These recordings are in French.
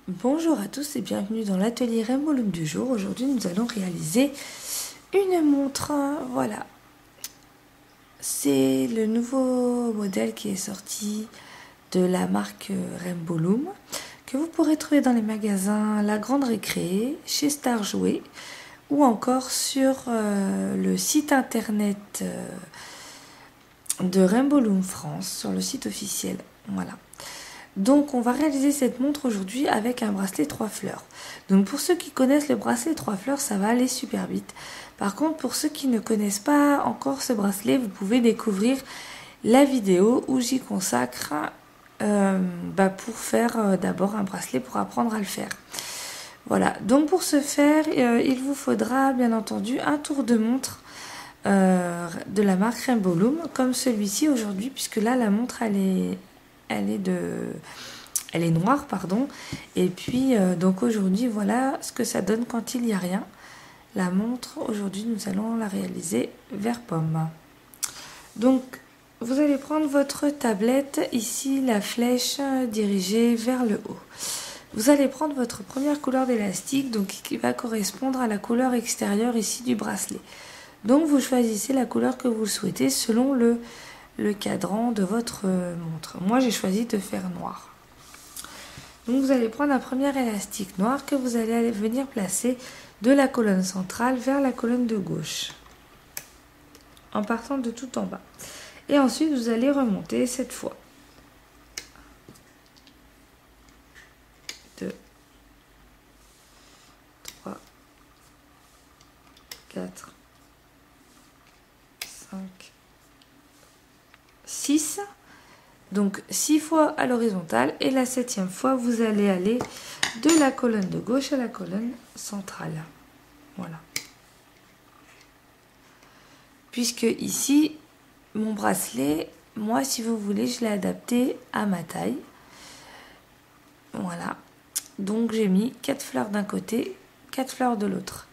Bonjour à tous et bienvenue dans l'atelier Rainbow Loom du jour. Aujourd'hui nous allons réaliser une montre. Voilà, c'est le nouveau modèle qui est sorti de la marque Rainbow Loom que vous pourrez trouver dans les magasins La Grande Récré, chez Star Jouet ou encore sur le site internet de Rainbow Loom France, sur le site officiel. Voilà. Donc on va réaliser cette montre aujourd'hui avec un bracelet 3 fleurs. Donc pour ceux qui connaissent le bracelet 3 fleurs, ça va aller super vite. Par contre, pour ceux qui ne connaissent pas encore ce bracelet, vous pouvez découvrir la vidéo où j'y consacre pour faire d'abord un bracelet pour apprendre à le faire. Voilà, donc pour ce faire, il vous faudra bien entendu un tour de montre de la marque Rainbow Loom, comme celui-ci aujourd'hui, puisque là la montre elle est noire, pardon. Et puis donc aujourd'hui voilà ce que ça donne quand il n'y a rien. La montre aujourd'hui nous allons la réaliser vert pomme. Donc vous allez prendre votre tablette, ici la flèche dirigée vers le haut. Vous allez prendre votre première couleur d'élastique, donc qui va correspondre à la couleur extérieure ici du bracelet. Donc vous choisissez la couleur que vous souhaitez selon le cadran de votre montre. Moi j'ai choisi de faire noir. Donc vous allez prendre un premier élastique noir que vous allez venir placer de la colonne centrale vers la colonne de gauche, en partant de tout en bas. Et ensuite vous allez remonter cette fois. 2, 3, 4, 5, 6, donc 6 fois à l'horizontale, et la 7e fois vous allez aller de la colonne de gauche à la colonne centrale. Voilà. Puisque ici mon bracelet, moi si vous voulez, je l'ai adapté à ma taille. Voilà. Donc j'ai mis 4 fleurs d'un côté, 4 fleurs de l'autre.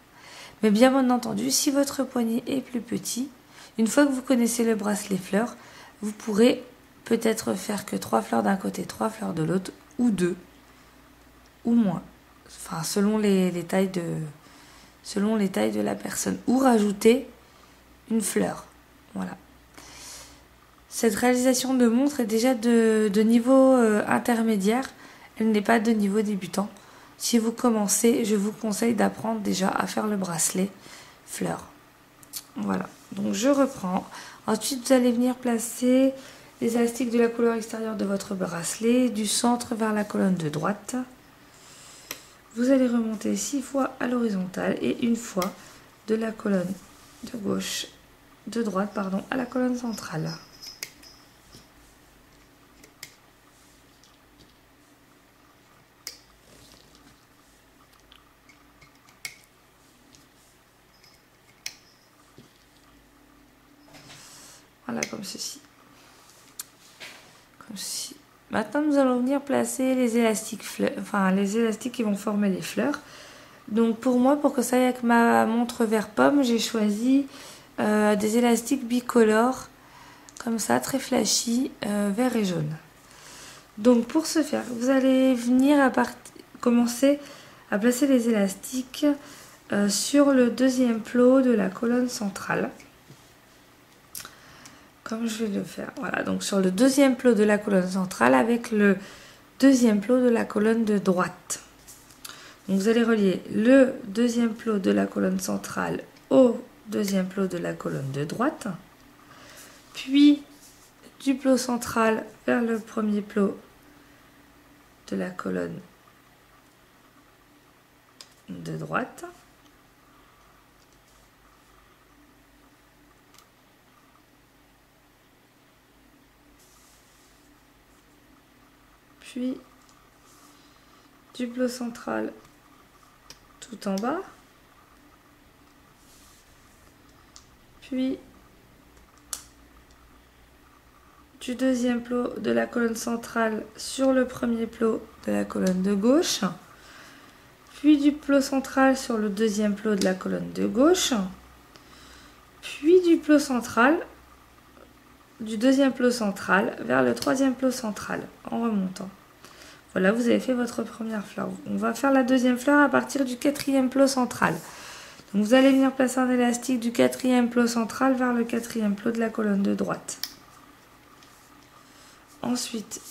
Mais bien entendu, si votre poignet est plus petit, une fois que vous connaissez le bracelet fleurs, vous pourrez peut-être faire que 3 fleurs d'un côté, 3 fleurs de l'autre, ou 2, ou moins. Enfin, selon les tailles de la personne. Ou rajouter une fleur. Voilà. Cette réalisation de montre est déjà de niveau intermédiaire. Elle n'est pas de niveau débutant. Si vous commencez, je vous conseille d'apprendre déjà à faire le bracelet fleurs. Voilà. Donc je reprends. Ensuite, vous allez venir placer les élastiques de la couleur extérieure de votre bracelet du centre vers la colonne de droite. Vous allez remonter 6 fois à l'horizontale et une fois de la colonne de droite à la colonne centrale. Voilà, comme ceci. Comme ceci. Maintenant, nous allons venir placer les élastiques les élastiques qui vont former les fleurs. Donc pour moi, pour que ça aille avec ma montre vert pomme, j'ai choisi des élastiques bicolores, comme ça, très flashy, vert et jaune. Donc pour ce faire, vous allez venir commencer à placer les élastiques sur le deuxième plot de la colonne centrale. Comme je vais le faire. Voilà, donc sur le deuxième plot de la colonne centrale avec le deuxième plot de la colonne de droite. Donc vous allez relier le deuxième plot de la colonne centrale au deuxième plot de la colonne de droite, puis du plot central vers le premier plot de la colonne de droite. Puis du plot central tout en bas, puis du deuxième plot de la colonne centrale sur le premier plot de la colonne de gauche, puis du plot central sur le deuxième plot de la colonne de gauche, puis du plot central, du deuxième plot central vers le troisième plot central en remontant. Voilà, vous avez fait votre première fleur. On va faire la deuxième fleur à partir du quatrième plot central. Donc vous allez venir placer un élastique du quatrième plot central vers le quatrième plot de la colonne de droite. Ensuite,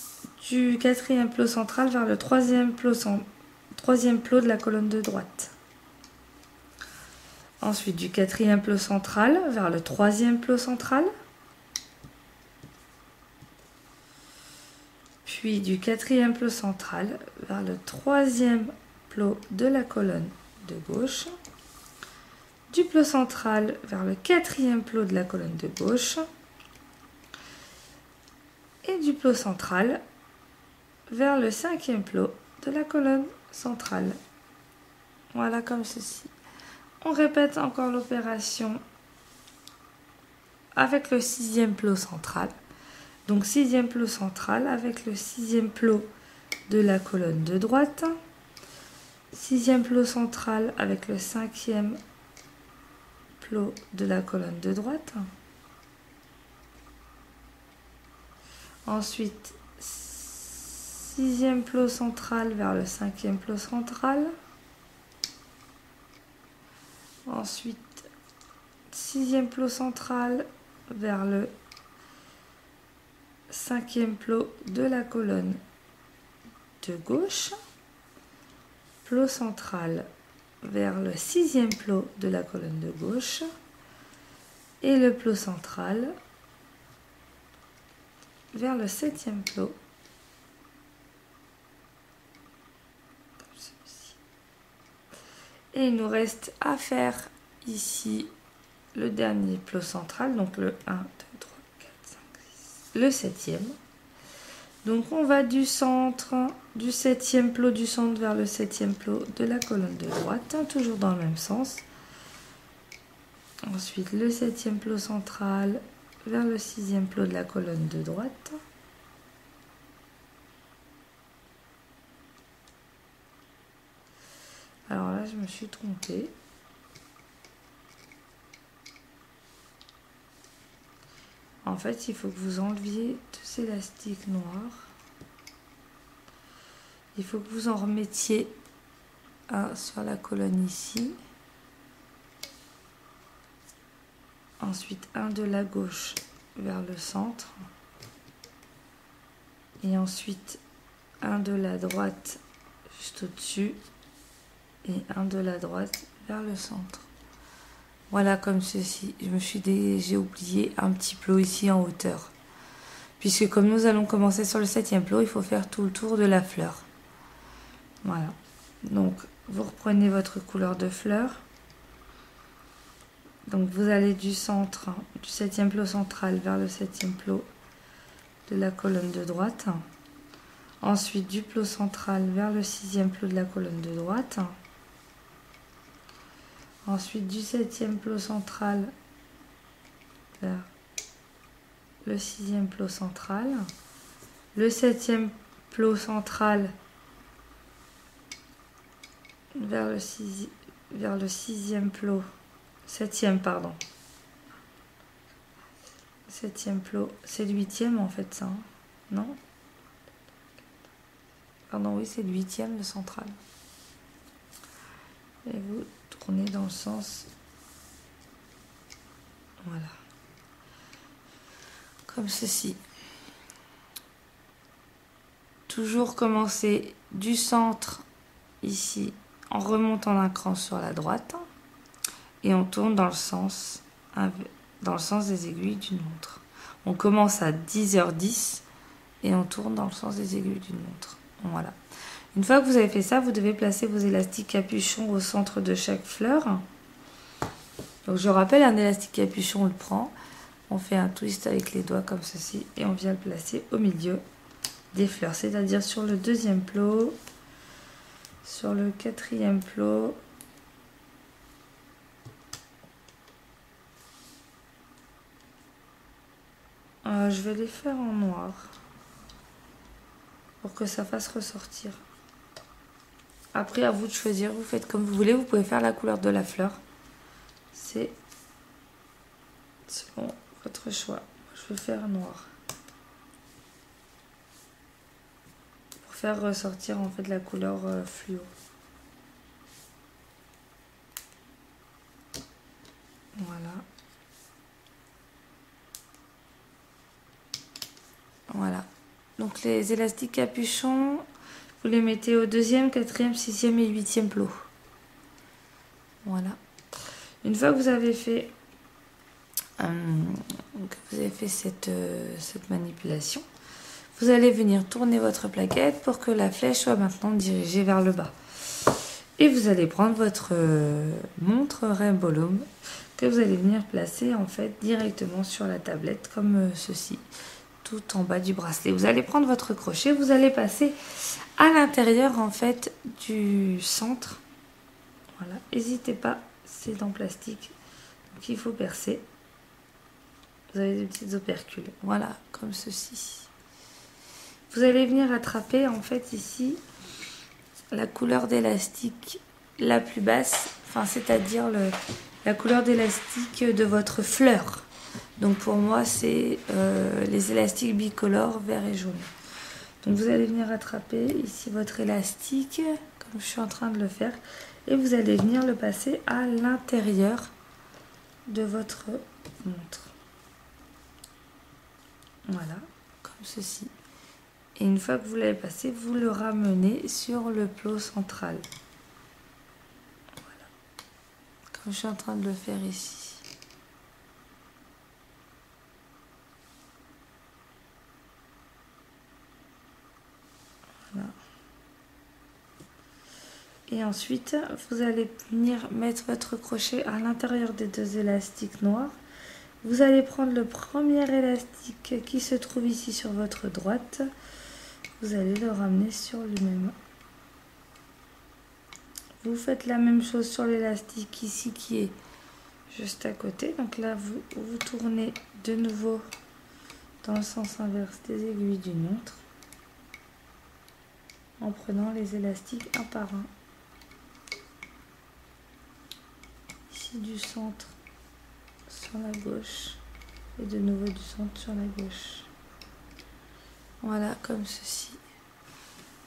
du quatrième plot central vers le troisième plot de la colonne de droite. Ensuite, du quatrième plot central vers le troisième plot central. Puis du quatrième plot central vers le troisième plot de la colonne de gauche. Du plot central vers le quatrième plot de la colonne de gauche. Et du plot central vers le cinquième plot de la colonne centrale. Voilà, comme ceci. On répète encore l'opération avec le sixième plot central. Donc sixième plot central avec le sixième plot de la colonne de droite. Sixième plot central avec le cinquième plot de la colonne de droite. Ensuite, sixième plot central vers le cinquième plot central. Ensuite, sixième plot central vers le cinquième plot de la colonne de gauche. Plot central vers le sixième plot de la colonne de gauche. Et le plot central vers le septième plot. Et il nous reste à faire ici le dernier plot central, donc le 1, 2, 3, 4, 5, 6, le septième. Donc on va du centre, du septième plot du centre vers le septième plot de la colonne de droite, toujours dans le même sens. Ensuite le septième plot central vers le sixième plot de la colonne de droite. Alors là, je me suis trompée. En fait, il faut que vous enleviez tous ces élastiques noirs. Il faut que vous en remettiez un sur la colonne ici. Ensuite, un de la gauche vers le centre. Et ensuite, un de la droite juste au-dessus. Et un de la droite vers le centre. Voilà, comme ceci. J'ai oublié un petit plot ici en hauteur. Puisque comme nous allons commencer sur le septième plot, il faut faire tout le tour de la fleur. Voilà. Donc, vous reprenez votre couleur de fleur. Donc, vous allez du centre, du septième plot central vers le septième plot de la colonne de droite. Ensuite, du plot central vers le sixième plot de la colonne de droite. Ensuite, du septième plot central vers le sixième plot central. Le septième plot central vers le sixième plot. Septième, pardon. Septième plot. C'est le huitième en fait, ça. Hein, non? Pardon, oui, c'est le huitième, le central. Et vous tournez dans le sens, voilà, comme ceci. Toujours commencer du centre ici en remontant d'un cran sur la droite et on tourne dans le sens des aiguilles d'une montre. On commence à 10h10 et on tourne dans le sens des aiguilles d'une montre. Voilà. Une fois que vous avez fait ça, vous devez placer vos élastiques capuchons au centre de chaque fleur. Donc je rappelle, un élastique capuchon, on le prend, on fait un twist avec les doigts comme ceci et on vient le placer au milieu des fleurs, c'est-à-dire sur le deuxième plot, sur le quatrième plot, je vais les faire en noir pour que ça fasse ressortir. Après, à vous de choisir, vous faites comme vous voulez, vous pouvez faire la couleur de la fleur. C'est selon votre choix. Je vais faire noir. Pour faire ressortir en fait la couleur fluo. Voilà. Voilà. Donc les élastiques capuchons, vous les mettez au 2e, 4e, 6e et 8e plot. Voilà. Une fois que vous avez fait, cette manipulation, vous allez venir tourner votre plaquette pour que la flèche soit maintenant dirigée vers le bas. Et vous allez prendre votre montre Rainbow Loom que vous allez venir placer en fait directement sur la tablette comme ceci, tout en bas du bracelet. Vous allez prendre votre crochet, vous allez passer à l'intérieur en fait du centre. Voilà, n'hésitez pas, c'est en plastique, donc il faut percer. Vous avez des petites opercules, voilà, comme ceci. Vous allez venir attraper en fait ici la couleur d'élastique la plus basse, enfin c'est-à-dire la couleur d'élastique de votre fleur. Donc pour moi c'est les élastiques bicolores vert et jaune. Donc vous allez venir attraper ici votre élastique comme je suis en train de le faire et vous allez venir le passer à l'intérieur de votre montre. Voilà, comme ceci. Et une fois que vous l'avez passé, vous le ramenez sur le plot central. Voilà. Comme je suis en train de le faire ici. Voilà. Et ensuite, vous allez venir mettre votre crochet à l'intérieur des 2 élastiques noirs. Vous allez prendre le premier élastique qui se trouve ici sur votre droite. Vous allez le ramener sur lui-même. Vous faites la même chose sur l'élastique ici qui est juste à côté. Donc là, vous tournez de nouveau dans le sens inverse des aiguilles d'une montre en prenant les élastiques un par un. Ici du centre sur la gauche et de nouveau du centre sur la gauche. Voilà, comme ceci.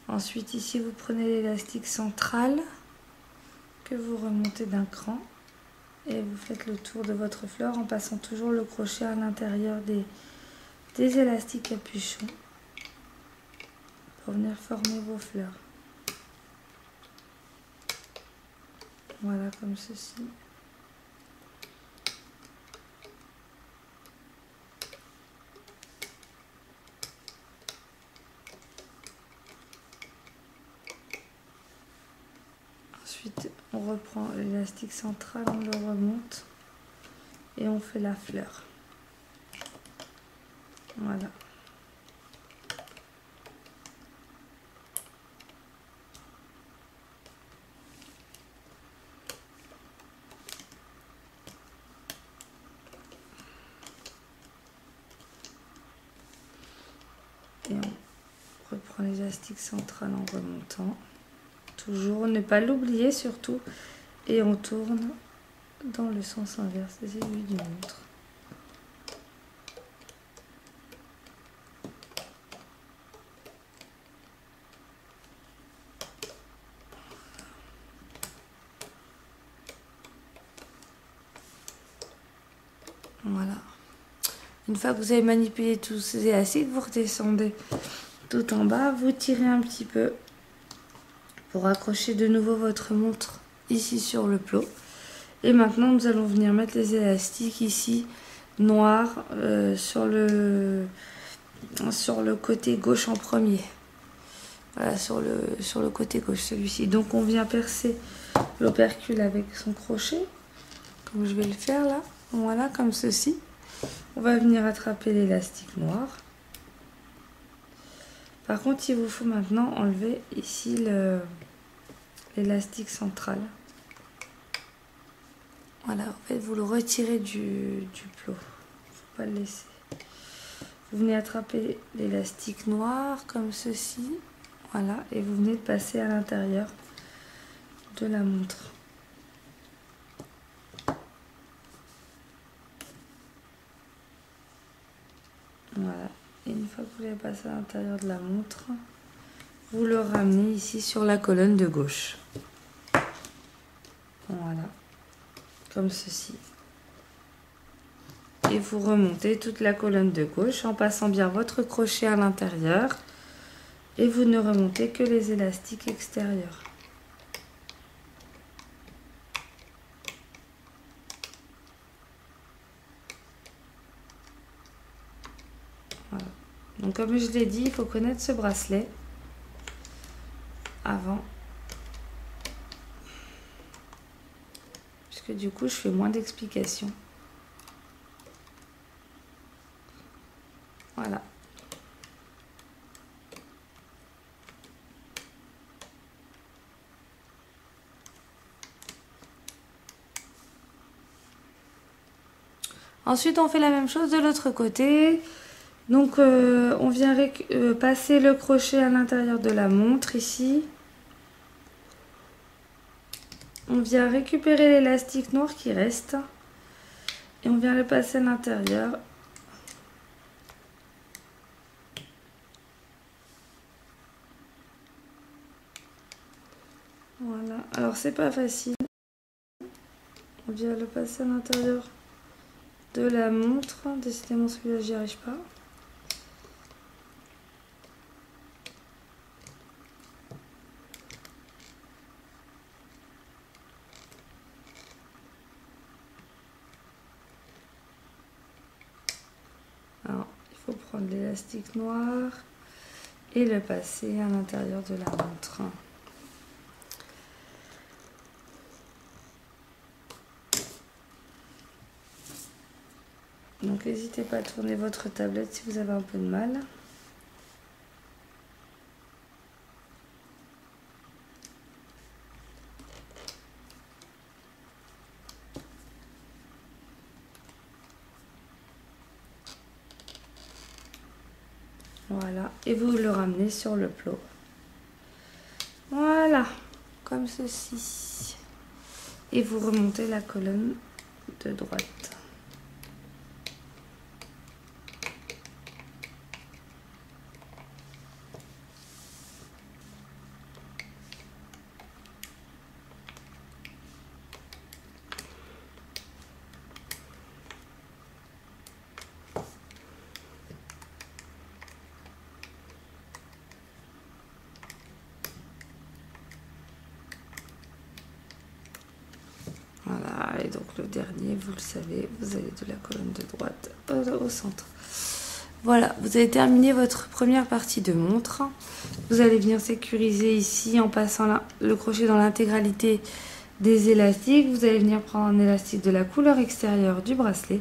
Ensuite, ici, vous prenez l'élastique central que vous remontez d'un cran et vous faites le tour de votre fleur en passant toujours le crochet à l'intérieur des élastiques capuchons pour venir former vos fleurs. Voilà, comme ceci. Ensuite, on reprend l'élastique central, on le remonte et on fait la fleur. Voilà. Et on reprend l'élastique central en remontant. Toujours, ne pas l'oublier surtout. Et on tourne dans le sens inverse des aiguilles d'une montre. Voilà. Une fois que vous avez manipulé tous ces élastiques, vous redescendez tout en bas, vous tirez un petit peu pour accrocher de nouveau votre montre ici sur le plot. Et maintenant, nous allons venir mettre les élastiques ici, noirs, sur le côté gauche en premier. Voilà, sur le côté gauche, celui-ci. Donc, on vient percer l'opercule avec son crochet, comme je vais le faire là. Voilà, comme ceci. On va venir attraper l'élastique noir. Par contre, il vous faut maintenant enlever ici l'élastique central. Voilà, en fait, vous le retirez du plot. Il ne faut pas le laisser. Vous venez attraper l'élastique noir comme ceci. Voilà, et vous venez de passer à l'intérieur de la montre. Voilà, et une fois que vous l'avez passé à l'intérieur de la montre, vous le ramenez ici sur la colonne de gauche. Voilà, comme ceci. Et vous remontez toute la colonne de gauche en passant bien votre crochet à l'intérieur. Et vous ne remontez que les élastiques extérieurs. Voilà. Donc comme je l'ai dit, il faut connaître ce bracelet avant. Puisque du coup, je fais moins d'explications. Voilà. Ensuite, on fait la même chose de l'autre côté. Donc, on vient passer le crochet à l'intérieur de la montre ici. On vient récupérer l'élastique noir qui reste. Et on vient le passer à l'intérieur. Voilà. Alors, c'est pas facile. On vient le passer à l'intérieur de la montre. Décidément, celui-là, j'y arrive pas. Alors, il faut prendre l'élastique noir et le passer à l'intérieur de la montre. Donc n'hésitez pas à tourner votre tablette si vous avez un peu de mal. Voilà, et vous le ramenez sur le plot. Voilà, comme ceci. Et vous remontez la colonne de droite. Voilà, et donc le dernier, vous le savez, vous allez de la colonne de droite au centre. Voilà, vous avez terminé votre première partie de montre. Vous allez venir sécuriser ici en passant le crochet dans l'intégralité des élastiques. Vous allez venir prendre un élastique de la couleur extérieure du bracelet.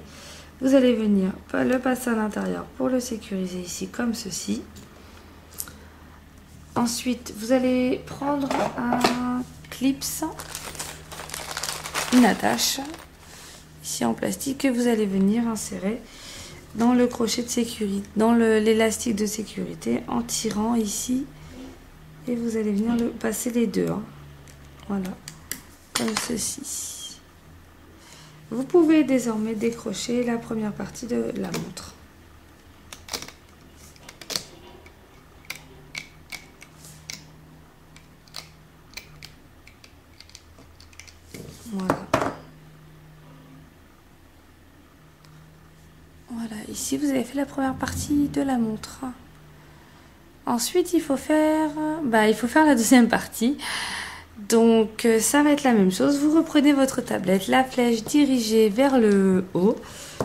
Vous allez venir le passer à l'intérieur pour le sécuriser ici comme ceci. Ensuite, vous allez prendre un clips, une attache ici en plastique que vous allez venir insérer dans le crochet de sécurité, dans l'élastique de sécurité en tirant ici et vous allez venir le passer les deux. Voilà, comme ceci. Vous pouvez désormais décrocher la première partie de la montre. Voilà. Voilà, ici vous avez fait la première partie de la montre. Ensuite, il faut faire la deuxième partie. Donc, ça va être la même chose. Vous reprenez votre tablette, la flèche dirigée vers le haut.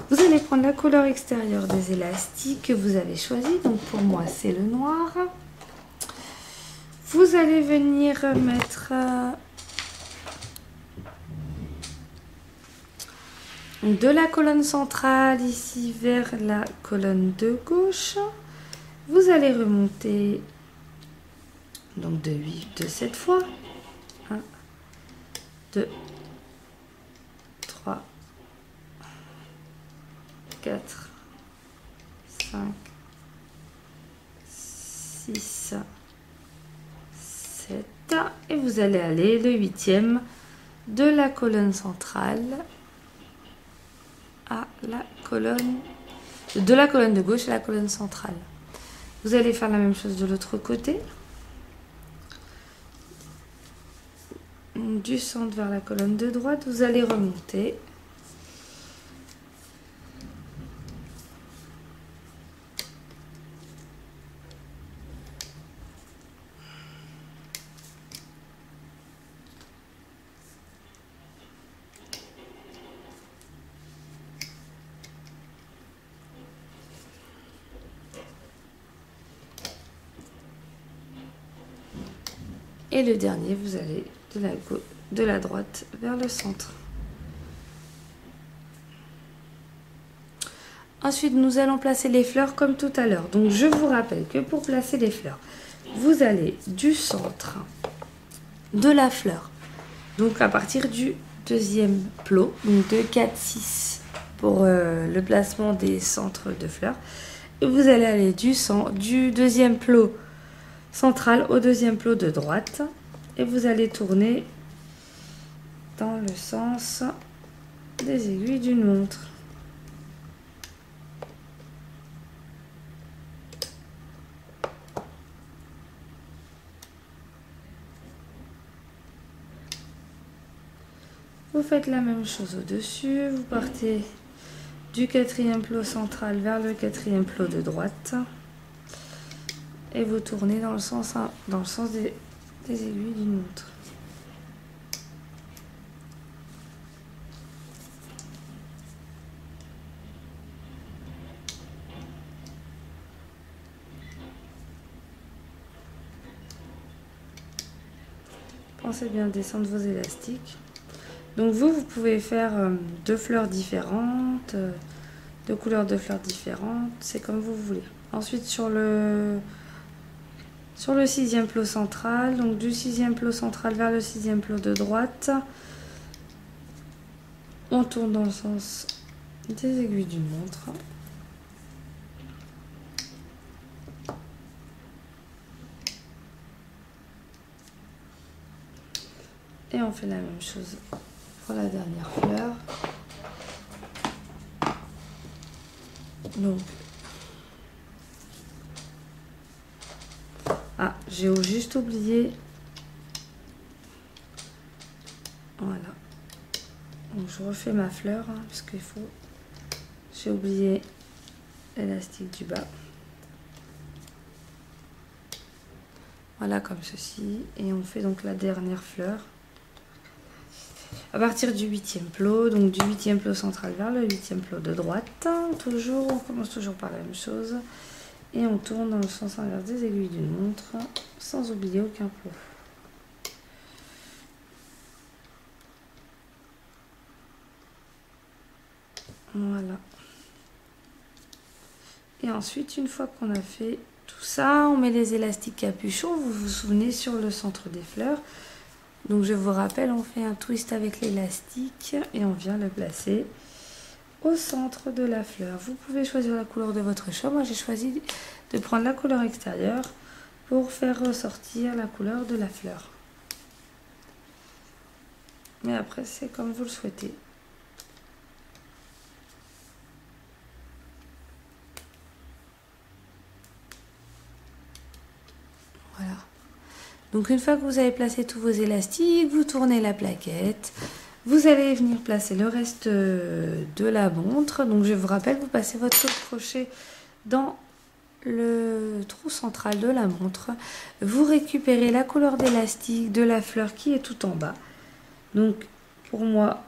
Vous allez prendre la couleur extérieure des élastiques que vous avez choisi. Donc, pour moi, c'est le noir. Vous allez venir mettre de la colonne centrale ici vers la colonne de gauche. Vous allez remonter donc de 7 fois. 1, 2, 3, 4, 5, 6, 7. Et vous allez aller le 8e de la colonne centrale à la colonne, de la colonne de gauche à la colonne centrale. Vous allez faire la même chose de l'autre côté. Donc, du centre vers la colonne de droite, vous allez remonter. Et le dernier, vous allez de la droite vers le centre. Ensuite, nous allons placer les fleurs comme tout à l'heure. Donc, je vous rappelle que pour placer les fleurs, vous allez du centre de la fleur. Donc, à partir du deuxième plot, donc 2, 4, 6 pour le placement des centres de fleurs. Et vous allez aller du deuxième plot central au deuxième plot de droite. Et vous allez tourner dans le sens des aiguilles d'une montre. Vous faites la même chose au-dessus, vous partez du quatrième plot central vers le quatrième plot de droite et vous tournez dans le sens des aiguilles d'une montre. Pensez bien à descendre vos élastiques. Donc vous pouvez faire deux fleurs différentes, deux couleurs de fleurs différentes, c'est comme vous voulez. Ensuite sur le sixième plot central, donc du sixième plot central vers le sixième plot de droite, on tourne dans le sens des aiguilles d'une montre. Et on fait la même chose pour la dernière fleur. Donc, j'ai juste oublié. Voilà. Donc je refais ma fleur parce qu'il faut. J'ai oublié l'élastique du bas. Voilà comme ceci. Et on fait donc la dernière fleur. À partir du huitième plot, donc du huitième plot central vers le huitième plot de droite, toujours, on commence toujours par la même chose, et on tourne dans le sens inverse des aiguilles d'une montre, sans oublier aucun plot. Voilà. Et ensuite, une fois qu'on a fait tout ça, on met les élastiques capuchons, vous vous souvenez, sur le centre des fleurs. Donc je vous rappelle, on fait un twist avec l'élastique et on vient le placer au centre de la fleur. Vous pouvez choisir la couleur de votre choix. Moi j'ai choisi de prendre la couleur extérieure pour faire ressortir la couleur de la fleur. Mais après c'est comme vous le souhaitez. Voilà. Donc une fois que vous avez placé tous vos élastiques, vous tournez la plaquette. Vous allez venir placer le reste de la montre. Donc je vous rappelle, vous passez votre crochet dans le trou central de la montre. Vous récupérez la couleur d'élastique de la fleur qui est tout en bas. Donc pour moi,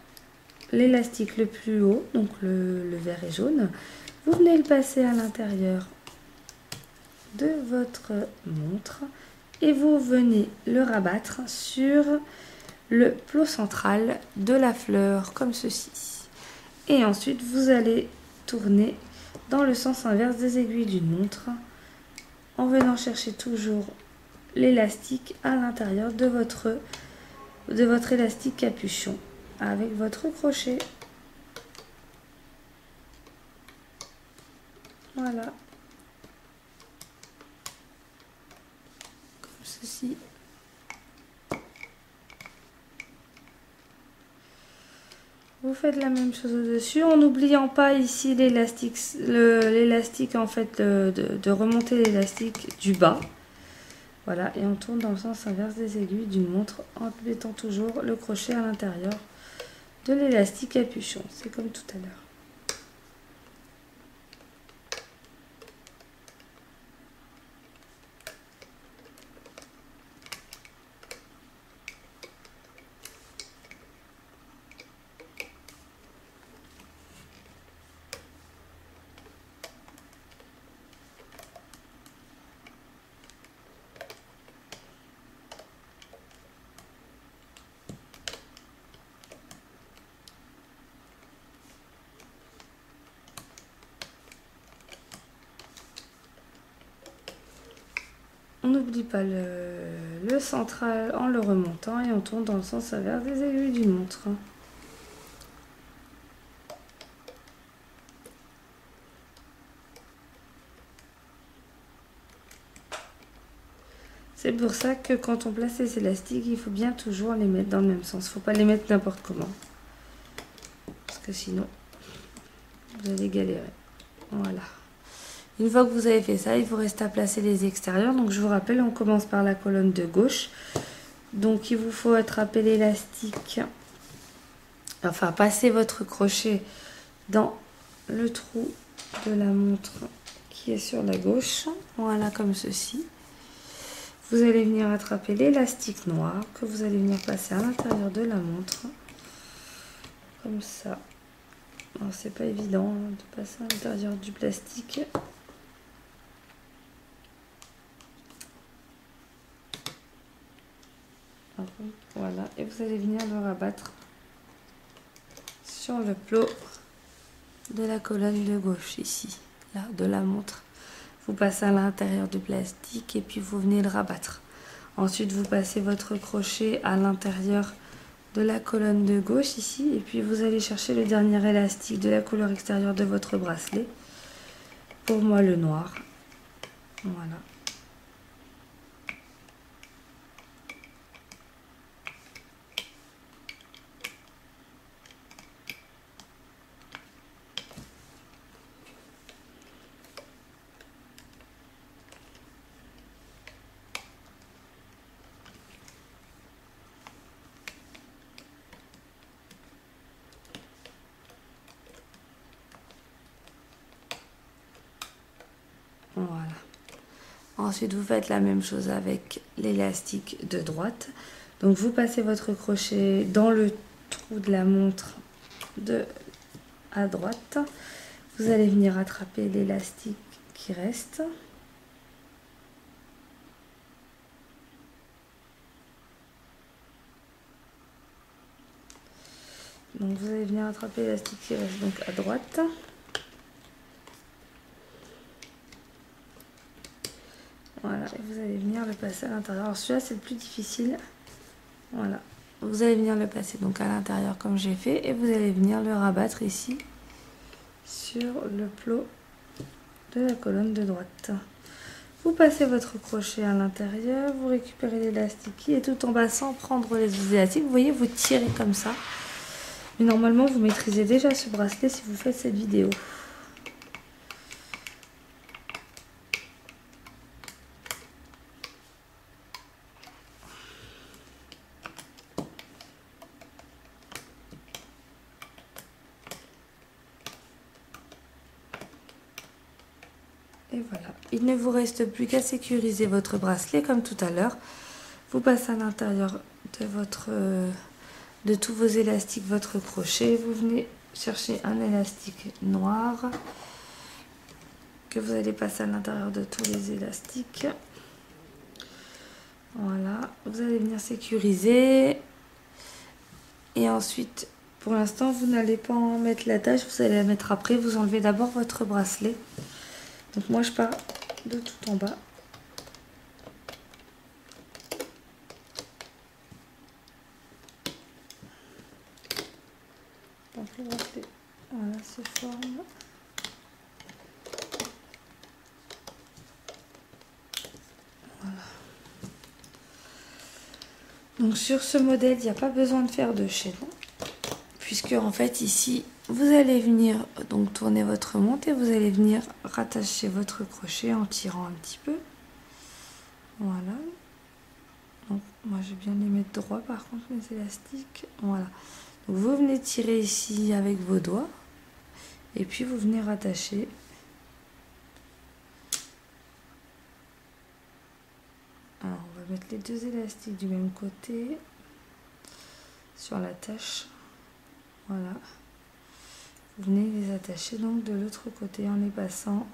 l'élastique le plus haut, donc le vert et jaune, vous venez le passer à l'intérieur de votre montre. Et vous venez le rabattre sur le plot central de la fleur, comme ceci. Et ensuite, vous allez tourner dans le sens inverse des aiguilles d'une montre, en venant chercher toujours l'élastique à l'intérieur de votre élastique capuchon, avec votre crochet. Voilà. Ceci. Vous faites la même chose au-dessus en n'oubliant pas ici l'élastique en fait de remonter l'élastique du bas. Voilà, et on tourne dans le sens inverse des aiguilles d'une montre en mettant toujours le crochet à l'intérieur de l'élastique capuchon. C'est comme tout à l'heure. On n'oublie pas le central en le remontant et on tourne dans le sens inverse des aiguilles d'une montre. C'est pour ça que quand on place les élastiques, il faut bien toujours les mettre dans le même sens. Il ne faut pas les mettre n'importe comment. Parce que sinon, vous allez galérer. Voilà. Une fois que vous avez fait ça, il vous reste à placer les extérieurs. Donc je vous rappelle, on commence par la colonne de gauche. Donc il vous faut attraper l'élastique, enfin passer votre crochet dans le trou de la montre qui est sur la gauche. Voilà, comme ceci. Vous allez venir attraper l'élastique noir que vous allez venir passer à l'intérieur de la montre. Comme ça. Alors c'est pas évident de passer à l'intérieur du plastique. Voilà, et vous allez venir le rabattre sur le plot de la colonne de gauche ici, là, de la montre. Vous passez à l'intérieur du plastique et puis vous venez le rabattre. Ensuite, vous passez votre crochet à l'intérieur de la colonne de gauche ici et puis vous allez chercher le dernier élastique de la couleur extérieure de votre bracelet. Pour moi, le noir. Voilà. Voilà. Ensuite, vous faites la même chose avec l'élastique de droite. Donc, vous passez votre crochet dans le trou de la montre à droite. Vous allez venir attraper l'élastique qui reste. Donc, vous allez venir attraper l'élastique qui reste donc à droite. Voilà, et vous allez venir le passer à l'intérieur. Alors celui-là, c'est le plus difficile. Voilà. Vous allez venir le passer donc à l'intérieur comme j'ai fait. Et vous allez venir le rabattre ici sur le plot de la colonne de droite. Vous passez votre crochet à l'intérieur. Vous récupérez l'élastique qui est tout en bas sans prendre les élastiques. Vous voyez, vous tirez comme ça. Mais normalement, vous maîtrisez déjà ce bracelet si vous faites cette vidéo. Et voilà, il ne vous reste plus qu'à sécuriser votre bracelet comme tout à l'heure. Vous passez à l'intérieur de tous vos élastiques votre crochet. Vous venez chercher un élastique noir que vous allez passer à l'intérieur de tous les élastiques. Voilà, vous allez venir sécuriser. Et ensuite, pour l'instant, vous n'allez pas en mettre l'attache, vous allez la mettre après. Vous enlevez d'abord votre bracelet. Donc moi je pars de tout en bas. Donc le bracelet, voilà, se forme. Voilà. Donc sur ce modèle, il n'y a pas besoin de faire de chaînon. Puisque en fait ici, vous allez venir donc tourner votre montre et vous allez venir rattacher votre crochet en tirant un petit peu. Voilà. je vais bien les mettre droits par contre mes élastiques. Voilà. Donc, vous venez tirer ici avec vos doigts. Et puis vous venez rattacher. Alors on va mettre les deux élastiques du même côté. Sur l'attache. Voilà. Vous venez les attacher donc de l'autre côté en les passant.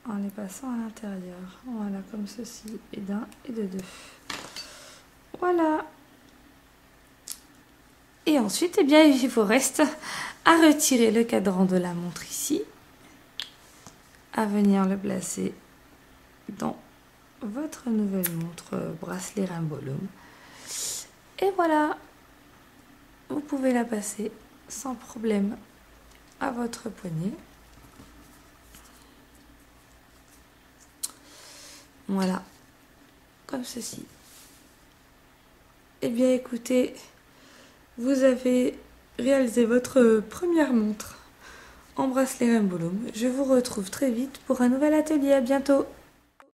En les passant à l'intérieur. Voilà, comme ceci. Et d'un et de deux. Voilà. Et ensuite, eh bien, il vous reste à retirer le cadran de la montre ici. À venir le placer dans votre nouvelle montre bracelet Rainbow Loom. Et voilà. Vous pouvez la passer sans problème à votre poignet. Voilà, comme ceci. Eh bien écoutez, vous avez réalisé votre première montre en bracelet Rainbow Loom. Je vous retrouve très vite pour un nouvel atelier. À bientôt.